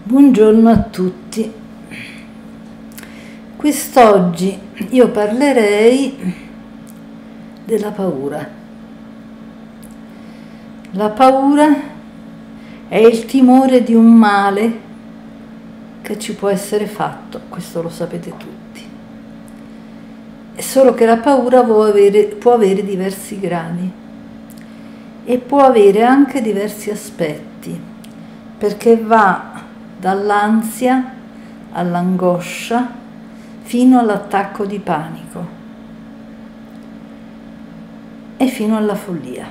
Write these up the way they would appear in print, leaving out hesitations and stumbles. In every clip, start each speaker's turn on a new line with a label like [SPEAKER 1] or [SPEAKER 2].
[SPEAKER 1] Buongiorno a tutti. Quest'oggi io parlerei della paura. La paura è il timore di un male che ci può essere fatto, questo lo sapete tutti. È solo che la paura può avere diversi gradi e può avere anche diversi aspetti, perché va dall'ansia all'angoscia fino all'attacco di panico e fino alla follia.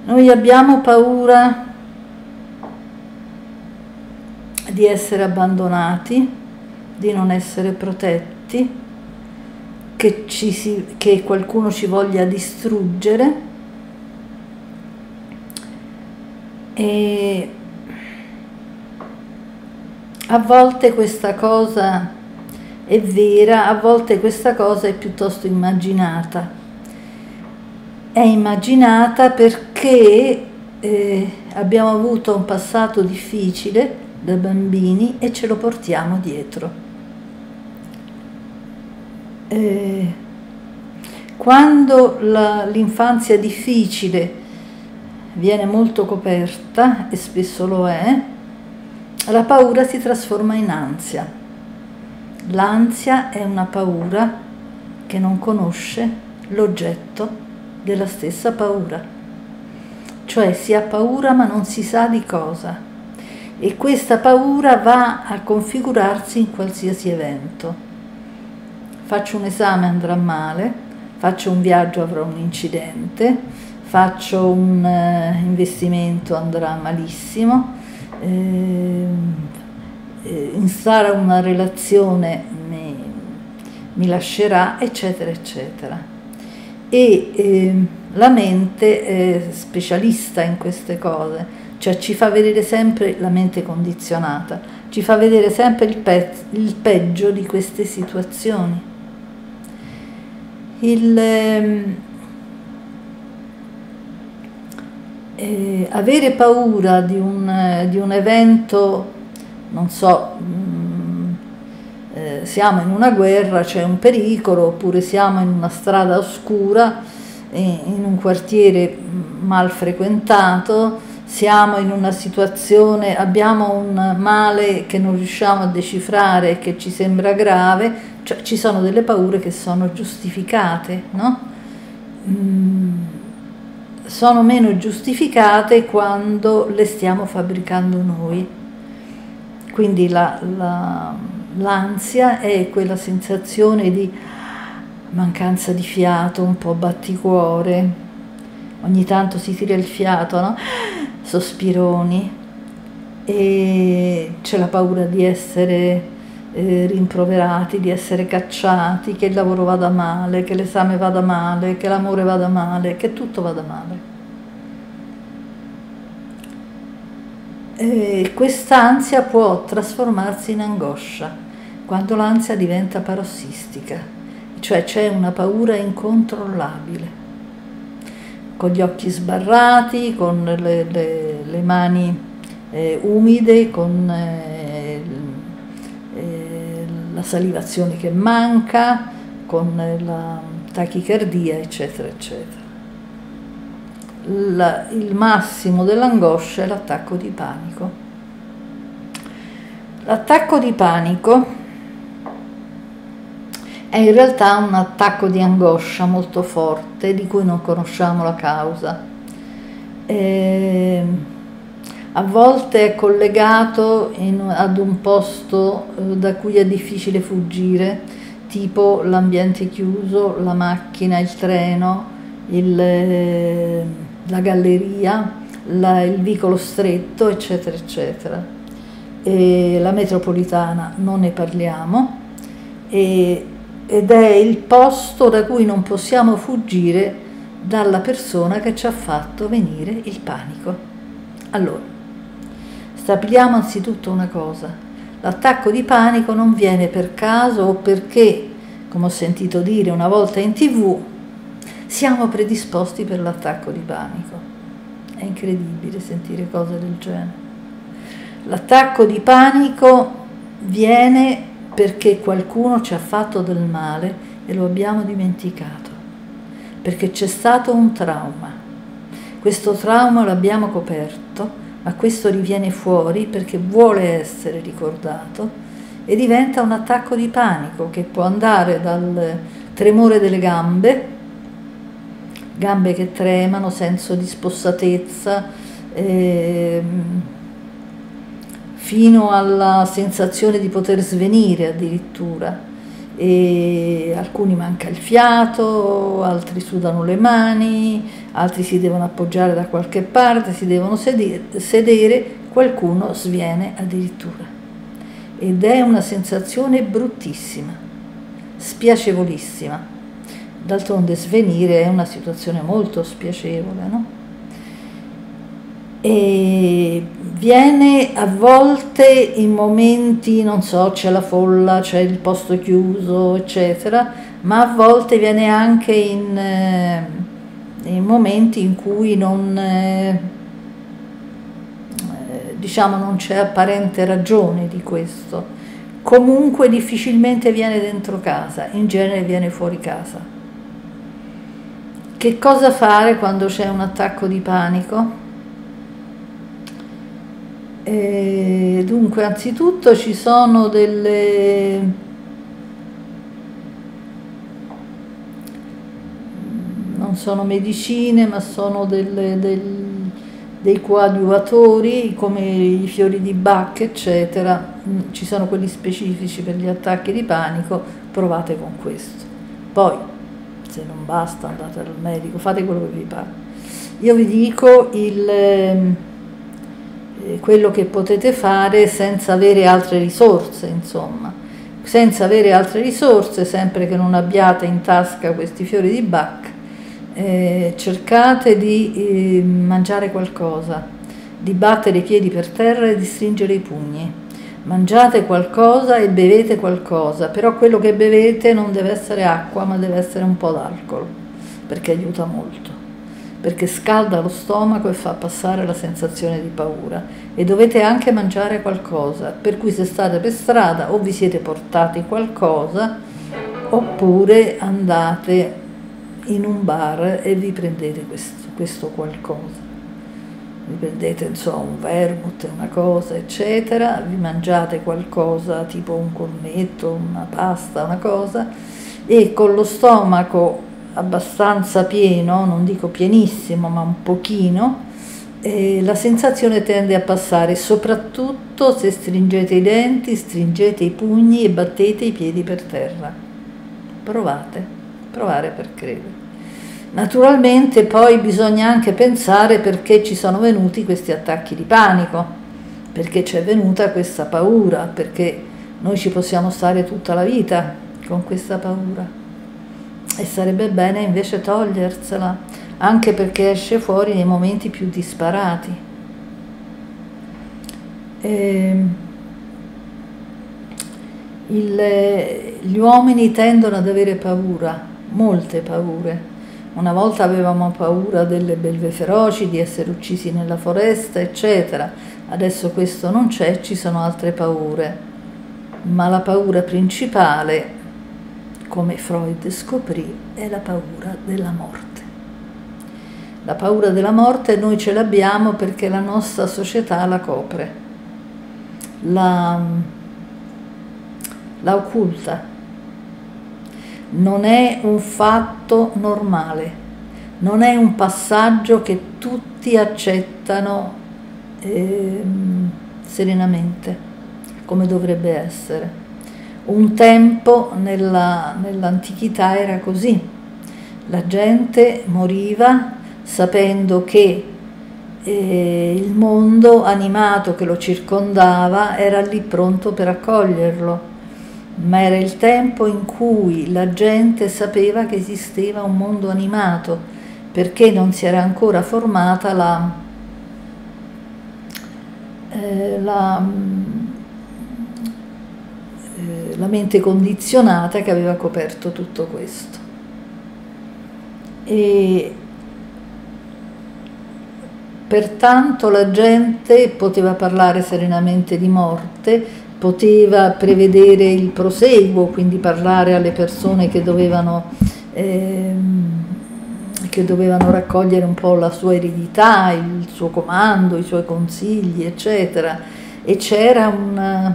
[SPEAKER 1] Noi abbiamo paura di essere abbandonati, di non essere protetti, che qualcuno ci voglia distruggere, e a volte questa cosa è vera, a volte questa cosa è piuttosto immaginata. È immaginata perché abbiamo avuto un passato difficile da bambini e ce lo portiamo dietro. Quando l'infanzia difficile viene molto coperta, e spesso lo è, la paura si trasforma in ansia. L'ansia è una paura che non conosce l'oggetto della stessa paura. Cioè si ha paura ma non si sa di cosa. E questa paura va a configurarsi in qualsiasi evento. Faccio un esame, andrà male, faccio un viaggio, avrò un incidente, faccio un investimento, andrà malissimo, instaura una relazione, mi lascerà, eccetera, eccetera. E la mente è specialista in queste cose, cioè ci fa vedere sempre la mente condizionata, ci fa vedere sempre il peggio di queste situazioni. Avere paura di un evento, non so, siamo in una guerra, c'è un pericolo, oppure siamo in una strada oscura, in un quartiere mal frequentato, siamo in una situazione, abbiamo un male che non riusciamo a decifrare e che ci sembra grave, cioè ci sono delle paure che sono giustificate, no? Sono meno giustificate quando le stiamo fabbricando noi. Quindi l'ansia è quella sensazione di mancanza di fiato, un po' batticuore, ogni tanto si tira il fiato, no? Sospironi, e c'è la paura di essere rimproverati, di essere cacciati, che il lavoro vada male, che l'esame vada male, che l'amore vada male, che tutto vada male. Quest'ansia può trasformarsi in angoscia quando l'ansia diventa parossistica, cioè c'è una paura incontrollabile, con gli occhi sbarrati, con le mani umide, con la salivazione che manca, con la tachicardia, eccetera, eccetera. Il massimo dell'angoscia è l'attacco di panico. L'attacco di panico è in realtà un attacco di angoscia molto forte di cui non conosciamo la causa. A volte è collegato ad un posto da cui è difficile fuggire, tipo l'ambiente chiuso, la macchina, il treno, la galleria, il vicolo stretto, eccetera, eccetera. La metropolitana non ne parliamo, ed è il posto da cui non possiamo fuggire dalla persona che ci ha fatto venire il panico. Allora, stabiliamo anzitutto una cosa: l'attacco di panico non viene per caso o perché, come ho sentito dire una volta in TV, siamo predisposti per l'attacco di panico. È incredibile sentire cose del genere. L'attacco di panico viene perché qualcuno ci ha fatto del male e lo abbiamo dimenticato, perché c'è stato un trauma. Questo trauma l'abbiamo coperto, ma questo riviene fuori perché vuole essere ricordato e diventa un attacco di panico che può andare dal tremore delle gambe che tremano, senso di spossatezza, fino alla sensazione di poter svenire addirittura, e alcuni manca il fiato, altri sudano le mani, altri si devono appoggiare da qualche parte, si devono sedere, qualcuno sviene addirittura, ed è una sensazione bruttissima, spiacevolissima. D'altronde svenire è una situazione molto spiacevole, no? E viene a volte in momenti, non so, c'è la folla, c'è il posto chiuso, eccetera, ma a volte viene anche in momenti in cui diciamo non c'è apparente ragione di questo. Comunque difficilmente viene dentro casa, in genere viene fuori casa. Che cosa fare quando c'è un attacco di panico? Dunque, anzitutto ci sono non sono medicine, ma sono dei coadiuvatori come i fiori di Bach, eccetera. Ci sono quelli specifici per gli attacchi di panico, provate con questo. Poi, se non basta, andate dal medico, fate quello che vi pare. Io vi dico quello che potete fare senza avere altre risorse, insomma. Senza avere altre risorse, sempre che non abbiate in tasca questi fiori di Bach, cercate di mangiare qualcosa, di battere i piedi per terra e di stringere i pugni. Mangiate qualcosa e bevete qualcosa, però quello che bevete non deve essere acqua, ma deve essere un po' d'alcol, perché aiuta molto, perché scalda lo stomaco e fa passare la sensazione di paura. E dovete anche mangiare qualcosa, per cui se state per strada o vi siete portati qualcosa, oppure andate in un bar e vi prendete questo qualcosa. Vi prendete, insomma, un vermouth, una cosa, eccetera, vi mangiate qualcosa tipo un cornetto, una pasta, una cosa, e con lo stomaco abbastanza pieno, non dico pienissimo, ma un pochino, la sensazione tende a passare, soprattutto se stringete i denti, stringete i pugni e battete i piedi per terra. Provare per credere. Naturalmente poi bisogna anche pensare perché ci sono venuti questi attacchi di panico, perché c'è venuta questa paura, perché noi ci possiamo stare tutta la vita con questa paura e sarebbe bene invece togliersela, anche perché esce fuori nei momenti più disparati. Gli uomini tendono ad avere paura, molte paure. Una volta avevamo paura delle belve feroci, di essere uccisi nella foresta, eccetera. Adesso questo non c'è, ci sono altre paure. Ma la paura principale, come Freud scoprì, è la paura della morte. La paura della morte noi ce l'abbiamo perché la nostra società la copre, la occulta. Non è un fatto normale, non è un passaggio che tutti accettano serenamente, come dovrebbe essere. Un tempo nell'antichità era così, la gente moriva sapendo che il mondo animato che lo circondava era lì pronto per accoglierlo. Ma era il tempo in cui la gente sapeva che esisteva un mondo animato, perché non si era ancora formata la mente condizionata che aveva coperto tutto questo. E pertanto la gente poteva parlare serenamente di morte, poteva prevedere il proseguo, quindi parlare alle persone che dovevano raccogliere un po' la sua eredità, il suo comando, i suoi consigli, eccetera. E c'era un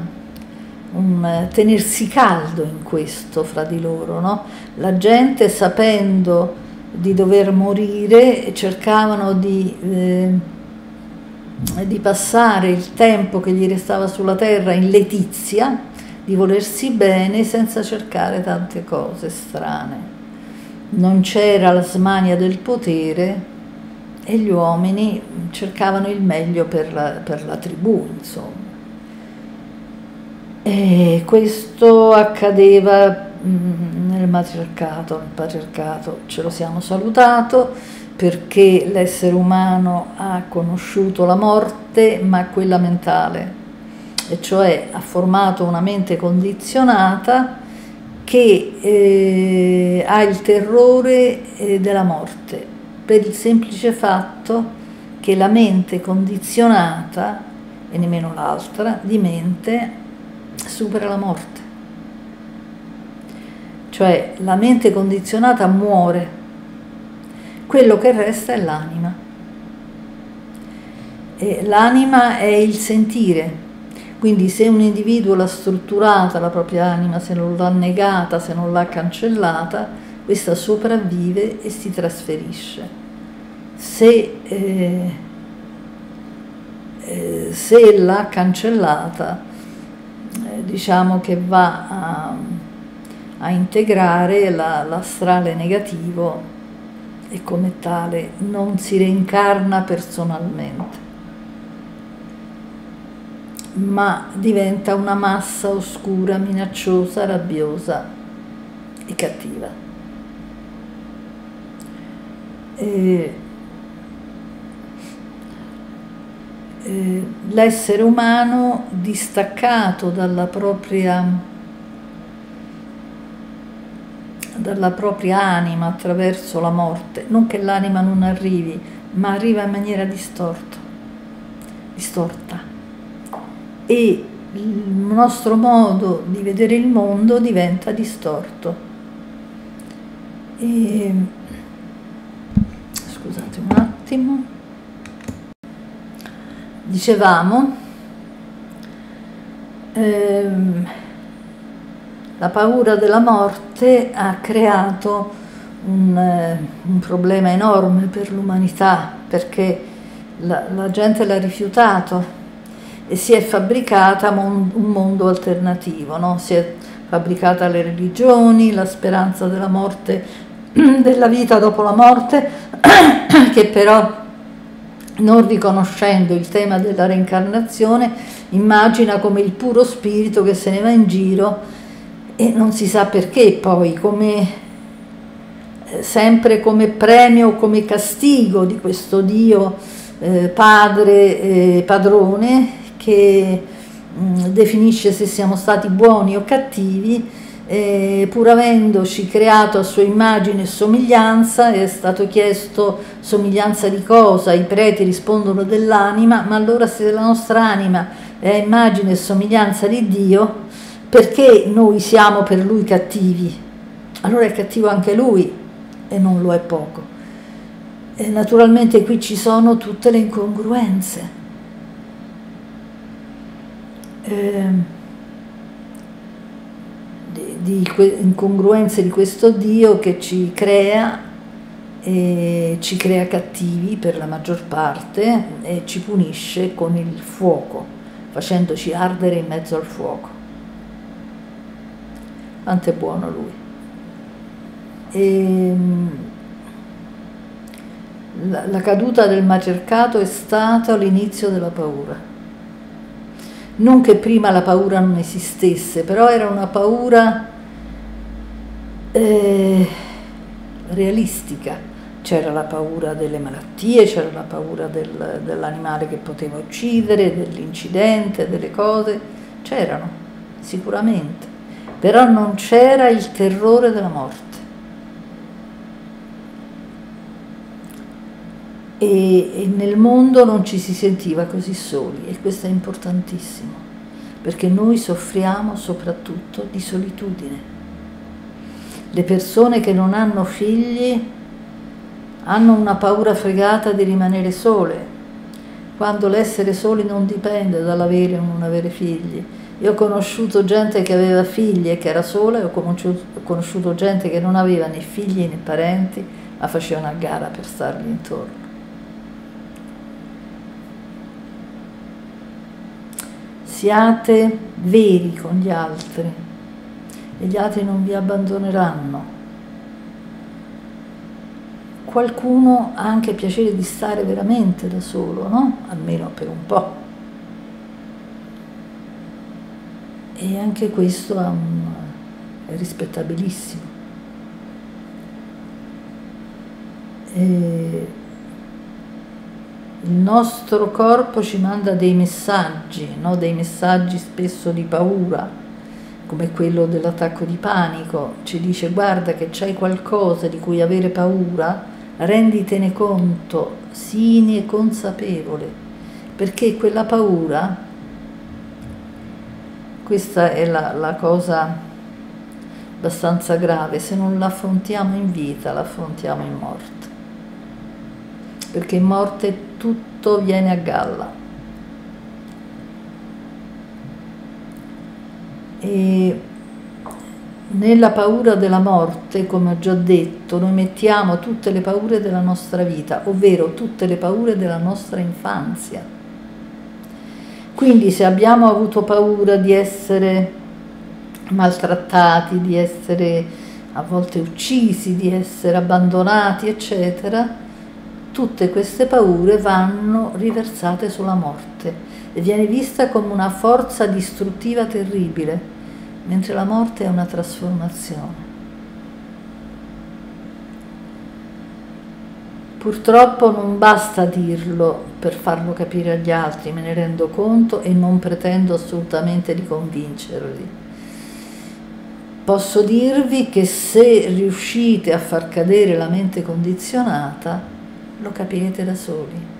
[SPEAKER 1] tenersi caldo in questo fra di loro, no? La gente, sapendo di dover morire, cercavano di passare il tempo che gli restava sulla terra in letizia, di volersi bene senza cercare tante cose strane. Non c'era la smania del potere e gli uomini cercavano il meglio per la tribù, insomma. E questo accadeva nel patriarcato ce lo siamo salutato, perché l'essere umano ha conosciuto la morte, ma quella mentale, e cioè ha formato una mente condizionata che ha il terrore della morte, per il semplice fatto che la mente condizionata, e nemmeno l'altra, di mente supera la morte. Cioè la mente condizionata muore, quello che resta è l'anima. E l'anima è il sentire, quindi se un individuo l'ha strutturata la propria anima, se non l'ha negata, se non l'ha cancellata, questa sopravvive e si trasferisce. Se l'ha cancellata, diciamo che va a integrare l'astrale negativo e come tale non si reincarna personalmente, ma diventa una massa oscura, minacciosa, rabbiosa e cattiva. L'essere umano distaccato dalla propria anima attraverso la morte, non che l'anima non arrivi, ma arriva in maniera distorta, e il nostro modo di vedere il mondo diventa distorto. Scusate un attimo. Dicevamo, la paura della morte ha creato un problema enorme per l'umanità, perché la gente l'ha rifiutato e si è fabbricata un mondo alternativo, no? Si è fabbricata le religioni, la speranza della morte, della vita dopo la morte, che però, non riconoscendo il tema della reincarnazione, immagina come il puro spirito che se ne va in giro e non si sa perché, poi sempre come premio, come castigo di questo Dio padre, padrone, che definisce se siamo stati buoni o cattivi, pur avendoci creato a sua immagine e somiglianza. È stato chiesto somiglianza di cosa, i preti rispondono dell'anima, ma allora se la nostra anima è a immagine e somiglianza di Dio, perché noi siamo per lui cattivi? Allora è cattivo anche lui, e non lo è poco. E naturalmente qui ci sono tutte le incongruenze. Incongruenze di questo Dio che ci crea, e ci crea cattivi per la maggior parte, e ci punisce con il fuoco, facendoci ardere in mezzo al fuoco. Quanto è buono lui. La caduta del matriarcato è stata l'inizio della paura. Non che prima la paura non esistesse, però era una paura realistica. C'era la paura delle malattie, c'era la paura dell'animale che poteva uccidere, dell'incidente, delle cose, c'erano sicuramente, però non c'era il terrore della morte. e nel mondo non ci si sentiva così soli, e questo è importantissimo, perché noi soffriamo soprattutto di solitudine. Le persone che non hanno figli hanno una paura fregata di rimanere sole, quando l'essere soli non dipende dall'avere o non avere figli. Io ho conosciuto gente che aveva figli e che era sola, e ho conosciuto gente che non aveva né figli né parenti, ma faceva una gara per stargli intorno. Siate veri con gli altri e gli altri non vi abbandoneranno. Qualcuno ha anche piacere di stare veramente da solo, no? Almeno per un po'. E anche questo è rispettabilissimo. E il nostro corpo ci manda dei messaggi, no? Dei messaggi spesso di paura, come quello dell'attacco di panico. Ci dice: guarda che c'hai qualcosa di cui avere paura, renditene conto, siene consapevole, perché quella paura, questa è la cosa abbastanza grave, se non l'affrontiamo in vita, l'affrontiamo in morte, perché in morte tutto viene a galla. E nella paura della morte, come ho già detto, noi mettiamo tutte le paure della nostra vita, ovvero tutte le paure della nostra infanzia. Quindi se abbiamo avuto paura di essere maltrattati, di essere a volte uccisi, di essere abbandonati, eccetera, tutte queste paure vanno riversate sulla morte e viene vista come una forza distruttiva terribile, mentre la morte è una trasformazione. Purtroppo non basta dirlo per farlo capire agli altri, me ne rendo conto e non pretendo assolutamente di convincerli. Posso dirvi che se riuscite a far cadere la mente condizionata, lo capirete da soli.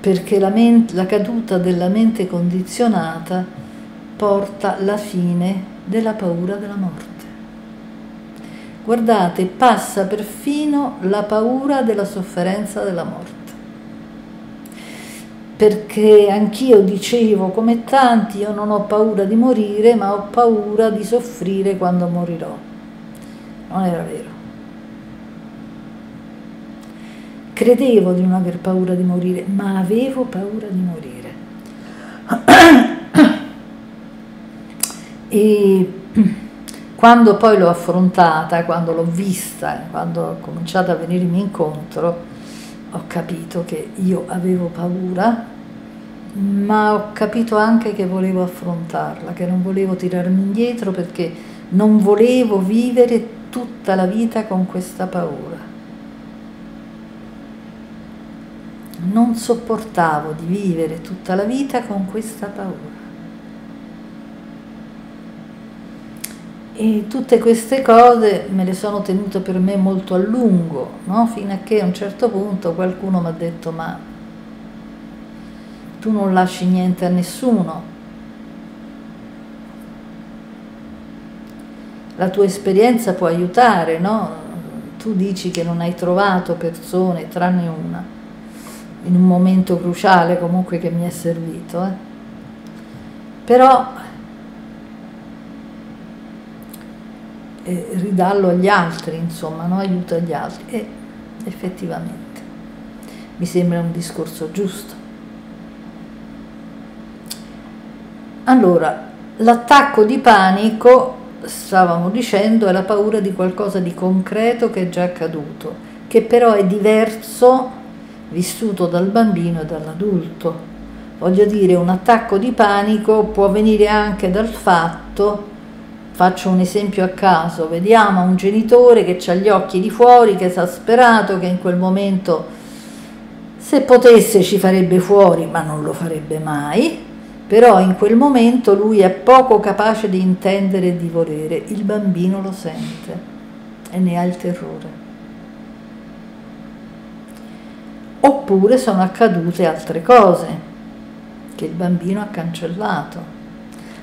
[SPEAKER 1] Perché la caduta della mente condizionata porta alla fine della paura della morte. Guardate, passa perfino la paura della sofferenza della morte. Perché anch'io dicevo, come tanti, io non ho paura di morire, ma ho paura di soffrire quando morirò. Non era vero. Credevo di non aver paura di morire, ma avevo paura di morire. E quando poi l'ho affrontata, quando l'ho vista, quando ho cominciato a venirmi incontro, ho capito che io avevo paura, ma ho capito anche che volevo affrontarla, che non volevo tirarmi indietro, perché non volevo vivere tutta la vita con questa paura. Non sopportavo di vivere tutta la vita con questa paura. E tutte queste cose me le sono tenute per me molto a lungo, no? Fino a che a un certo punto qualcuno mi ha detto: ma tu non lasci niente a nessuno, la tua esperienza può aiutare, no? Tu dici che non hai trovato persone, tranne una, in un momento cruciale comunque che mi è servito, però ridallo agli altri, insomma, no? Aiuta gli altri, e effettivamente mi sembra un discorso giusto. Allora, l'attacco di panico, stavamo dicendo, è la paura di qualcosa di concreto che è già accaduto, che però è diverso vissuto dal bambino e dall'adulto. Voglio dire, un attacco di panico può venire anche dal fatto, faccio un esempio a caso, vediamo un genitore che ha gli occhi di fuori, che è esasperato, che in quel momento, se potesse, ci farebbe fuori, ma non lo farebbe mai, però in quel momento lui è poco capace di intendere e di volere. Il bambino lo sente e ne ha il terrore. oppure sono accadute altre cose che il bambino ha cancellato.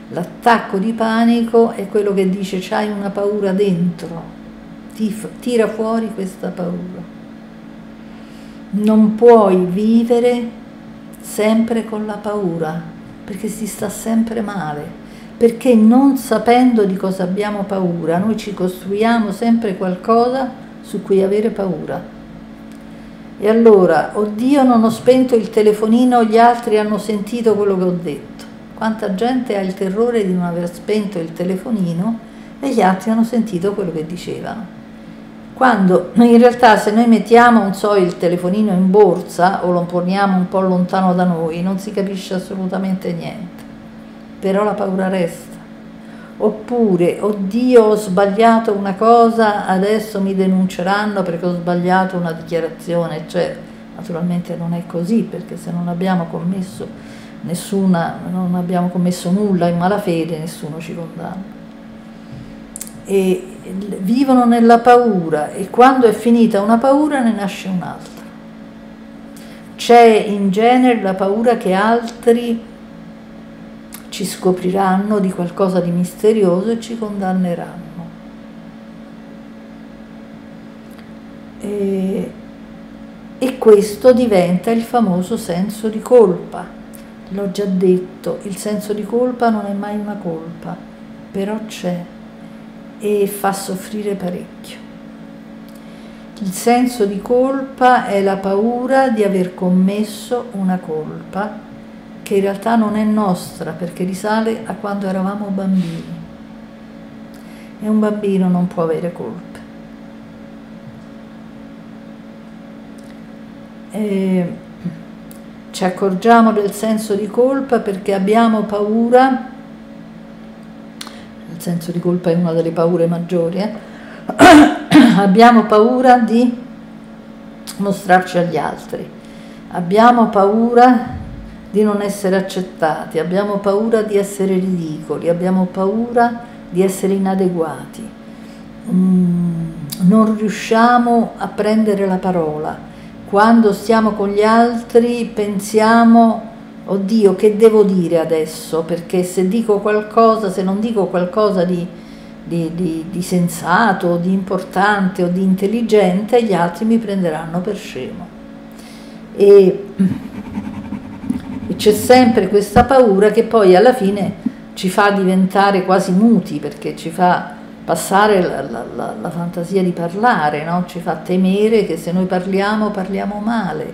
[SPEAKER 1] L'attacco di panico è quello che dice c'hai una paura dentro, tira fuori questa paura. Non puoi vivere sempre con la paura, perché si sta sempre male, perché non sapendo di cosa abbiamo paura, noi ci costruiamo sempre qualcosa su cui avere paura. E allora, oddio, non ho spento il telefonino, gli altri hanno sentito quello che ho detto. Quanta gente ha il terrore di non aver spento il telefonino e gli altri hanno sentito quello che dicevano. Quando in realtà se noi mettiamo, non so, il telefonino in borsa o lo poniamo un po' lontano da noi, non si capisce assolutamente niente, però la paura resta. Oppure, oddio, ho sbagliato una cosa, adesso mi denunceranno perché ho sbagliato una dichiarazione, cioè naturalmente non è così, perché se non abbiamo commesso non abbiamo commesso nulla in malafede, nessuno ci condanna. E vivono nella paura, e quando è finita una paura ne nasce un'altra. C'è in genere la paura che altri ci scopriranno di qualcosa di misterioso e ci condanneranno. E questo diventa il famoso senso di colpa. L'ho già detto, il senso di colpa non è mai una colpa, però c'è e fa soffrire parecchio. Il senso di colpa è la paura di aver commesso una colpa che in realtà non è nostra, perché risale a quando eravamo bambini. E un bambino non può avere colpe. Ci accorgiamo del senso di colpa perché abbiamo paura, il senso di colpa è una delle paure maggiori, abbiamo paura di mostrarci agli altri, abbiamo paura di non essere accettati, abbiamo paura di essere ridicoli, abbiamo paura di essere inadeguati, non riusciamo a prendere la parola. Quando stiamo con gli altri pensiamo, oddio, che devo dire adesso? Perché se dico qualcosa, se non dico qualcosa di sensato, di importante o di intelligente, gli altri mi prenderanno per scemo. E c'è sempre questa paura che poi alla fine ci fa diventare quasi muti, perché ci fa passare la fantasia di parlare, no? Ci fa temere che se noi parliamo male,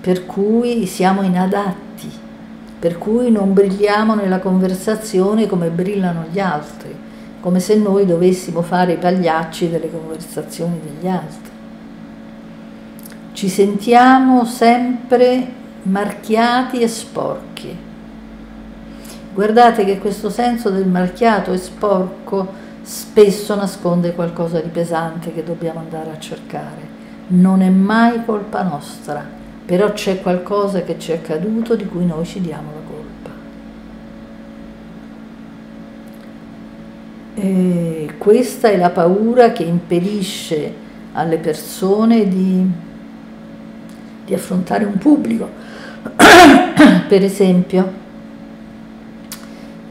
[SPEAKER 1] per cui siamo inadatti, per cui non brilliamo nella conversazione come brillano gli altri, come se noi dovessimo fare i pagliacci delle conversazioni degli altri. Ci sentiamo sempre marchiati e sporchi. Guardate che questo senso del marchiato e sporco spesso nasconde qualcosa di pesante che dobbiamo andare a cercare. Non è mai colpa nostra, però c'è qualcosa che ci è accaduto di cui noi ci diamo la colpa. E questa è la paura che impedisce alle persone di affrontare un pubblico, per esempio,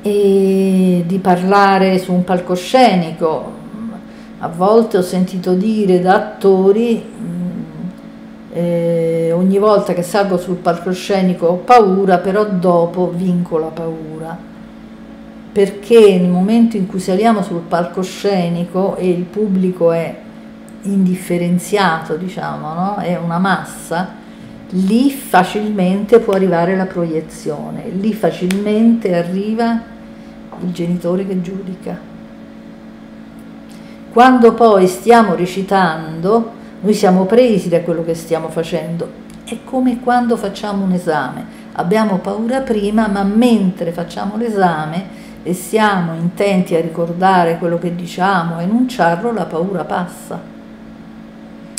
[SPEAKER 1] e di parlare su un palcoscenico. A volte ho sentito dire da attori, ogni volta che salgo sul palcoscenico ho paura, però dopo vinco la paura, perché nel momento in cui saliamo sul palcoscenico e il pubblico è indifferenziato, diciamo, no? È una massa, lì facilmente può arrivare la proiezione, lì facilmente arriva il genitore che giudica. Quando poi stiamo recitando, noi siamo presi da quello che stiamo facendo. È come quando facciamo un esame. Abbiamo paura prima, ma mentre facciamo l'esame e siamo intenti a ricordare quello che diciamo, a enunciarlo, la paura passa.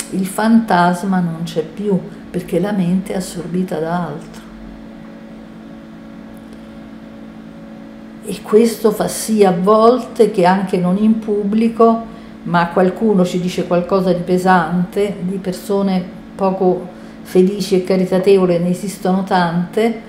[SPEAKER 1] Il fantasma non c'è più, perché la mente è assorbita da altro. E questo fa sì a volte che anche non in pubblico, ma qualcuno ci dice qualcosa di pesante, di persone poco felici e caritatevoli ne esistono tante,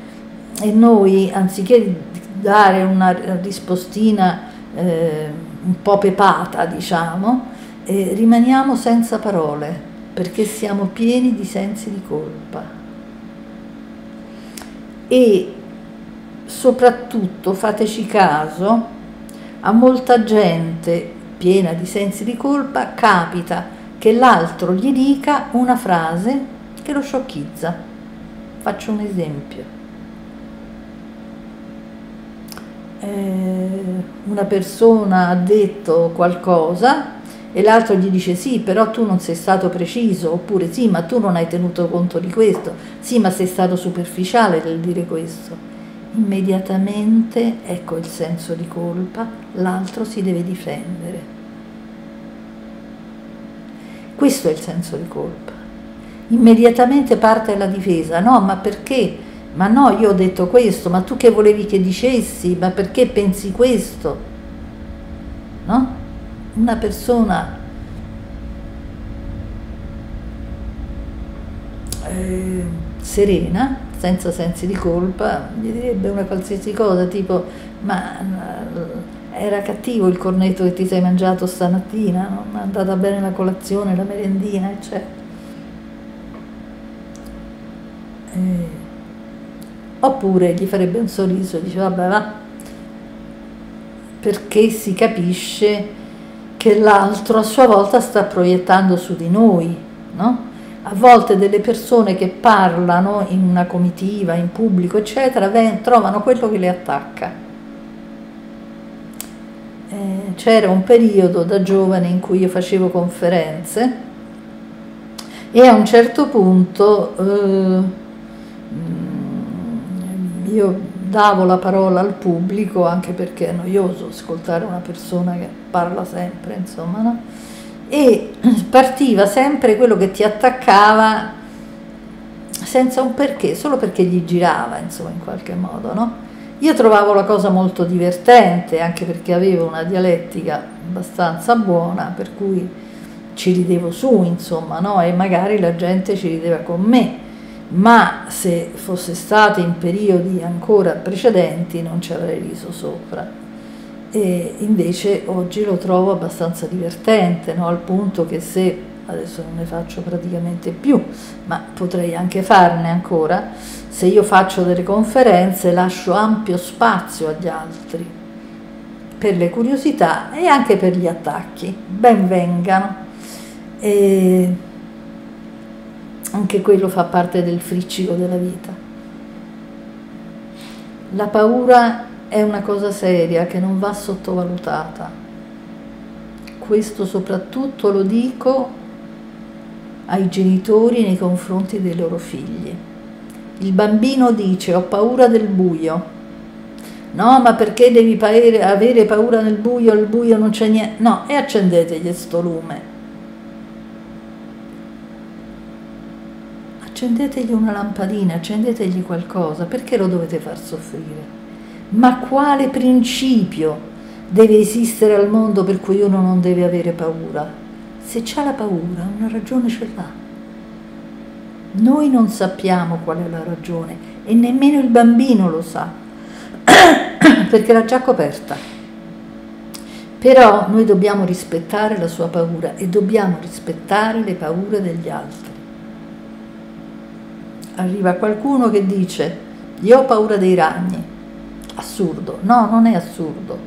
[SPEAKER 1] e noi, anziché dare una rispostina un po' pepata, diciamo, rimaniamo senza parole, perché siamo pieni di sensi di colpa. E soprattutto, fateci caso, a molta gente piena di sensi di colpa capita che l'altro gli dica una frase che lo sciocchizza. Faccio un esempio. Una persona ha detto qualcosa e l'altro gli dice sì, però tu non sei stato preciso, oppure sì, ma tu non hai tenuto conto di questo, sì, ma sei stato superficiale nel dire questo. Immediatamente, ecco il senso di colpa, l'altro si deve difendere. Questo è il senso di colpa. Immediatamente parte la difesa. No, ma perché? Ma no, io ho detto questo, ma tu che volevi che dicessi? Ma perché pensi questo? No? Una persona serena, senza sensi di colpa, gli direbbe una qualsiasi cosa, tipo, ma era cattivo il cornetto che ti sei mangiato stamattina, non è andata bene la colazione, la merendina, eccetera. Oppure gli farebbe un sorriso e dice vabbè va, perché si capisce che l'altro a sua volta sta proiettando su di noi, no? A volte delle persone che parlano in una comitiva, in pubblico, eccetera, trovano quello che le attacca. C'era un periodo da giovane in cui io facevo conferenze e a un certo punto io davo la parola al pubblico, anche perché è noioso ascoltare una persona che parla sempre, insomma, no? E partiva sempre quello che ti attaccava senza un perché, solo perché gli girava, insomma, in qualche modo, no? Io trovavo la cosa molto divertente, anche perché avevo una dialettica abbastanza buona, per cui ci ridevo su, insomma, no? E magari la gente ci rideva con me. Ma se fosse stato in periodi ancora precedenti non ci avrei riso sopra. E invece oggi lo trovo abbastanza divertente, no? Al punto che se, adesso non ne faccio praticamente più, ma potrei anche farne ancora, se io faccio delle conferenze lascio ampio spazio agli altri, per le curiosità e anche per gli attacchi, ben vengano. E anche quello fa parte del friccico della vita. La paura è una cosa seria che non va sottovalutata. Questo soprattutto lo dico ai genitori nei confronti dei loro figli. Il bambino dice ho paura del buio. No, ma perché devi avere paura del buio? Al buio non c'è niente. No, e accendetegli sto lume. Accendetegli una lampadina, accendetegli qualcosa, perché lo dovete far soffrire? Ma quale principio deve esistere al mondo per cui uno non deve avere paura? Se c'ha la paura, una ragione ce l'ha. Noi non sappiamo qual è la ragione e nemmeno il bambino lo sa, perché l'ha già coperta. Però noi dobbiamo rispettare la sua paura e dobbiamo rispettare le paure degli altri. Arriva qualcuno che dice io ho paura dei ragni, assurdo. No, non è assurdo.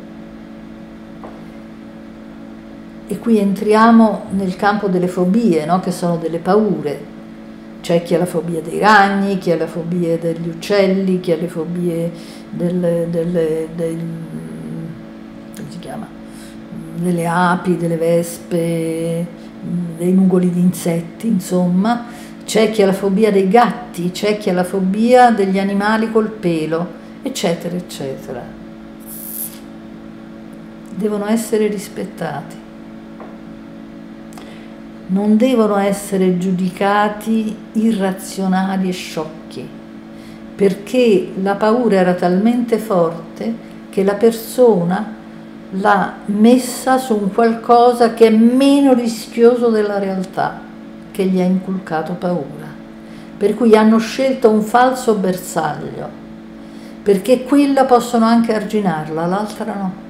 [SPEAKER 1] E qui entriamo nel campo delle fobie, no? Che sono delle paure. C'è chi ha la fobia dei ragni, chi ha la fobia degli uccelli, chi ha le fobie come si chiama? Delle api, delle vespe, dei nugoli di insetti, insomma. C'è chi ha la fobia dei gatti, c'è chi ha la fobia degli animali col pelo, eccetera, eccetera. Devono essere rispettati. Non devono essere giudicati irrazionali e sciocchi, perché la paura era talmente forte che la persona l'ha messa su un qualcosa che è meno rischioso della realtà, che gli ha inculcato paura. per cui hanno scelto un falso bersaglio, perché quella possono anche arginarla, l'altra no.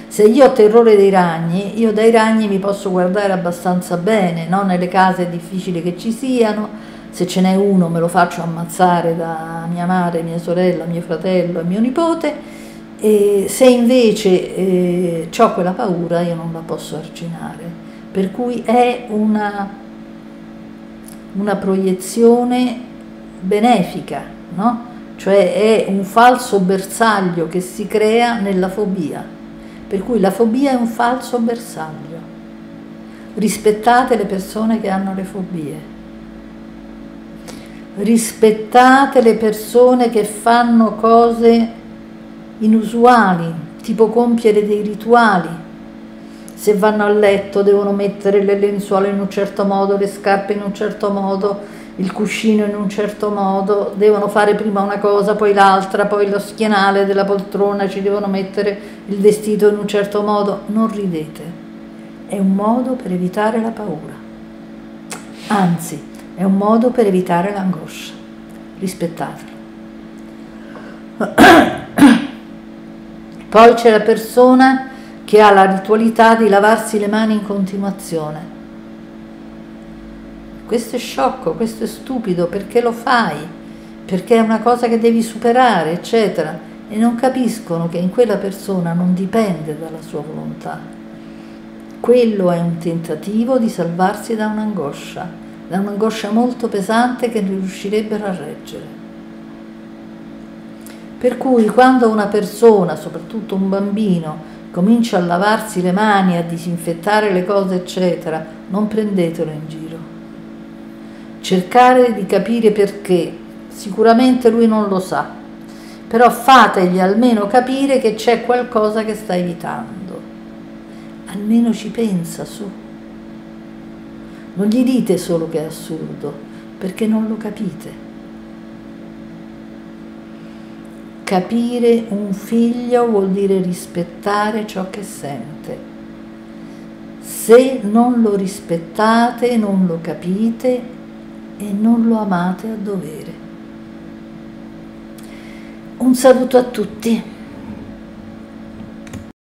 [SPEAKER 1] Se io ho terrore dei ragni, io dai ragni mi posso guardare abbastanza bene, no? Nelle case è difficile che ci siano, se ce n'è uno me lo faccio ammazzare da mia madre, mia sorella, mio fratello e mio nipote, e se invece ho quella paura io non la posso arginare, per cui è una proiezione benefica, no? Cioè è un falso bersaglio che si crea nella fobia, per cui la fobia è un falso bersaglio. Rispettate le persone che hanno le fobie, rispettate le persone che fanno cose inusuali, tipo compiere dei rituali. Se vanno a letto devono mettere le lenzuola in un certo modo, le scarpe in un certo modo, il cuscino in un certo modo, devono fare prima una cosa, poi l'altra, poi lo schienale della poltrona ci devono mettere il vestito in un certo modo. Non ridete, è un modo per evitare la paura, anzi è un modo per evitare l'angoscia. Rispettatelo. Poi c'è la persona che ha la ritualità di lavarsi le mani in continuazione. Questo è sciocco, questo è stupido, perché lo fai? Perché è una cosa che devi superare, eccetera. E non capiscono che in quella persona non dipende dalla sua volontà. Quello è un tentativo di salvarsi da un'angoscia molto pesante che non riuscirebbero a reggere. Per cui quando una persona, soprattutto un bambino, comincia a lavarsi le mani, a disinfettare le cose, eccetera, non prendetelo in giro. Cercare di capire perché, sicuramente lui non lo sa, però fategli almeno capire che c'è qualcosa che sta evitando. Almeno ci pensa, su. Non gli dite solo che è assurdo, perché non lo capite. Capire un figlio vuol dire rispettare ciò che sente. Se non lo rispettate, non lo capite e non lo amate a dovere. Un saluto a tutti.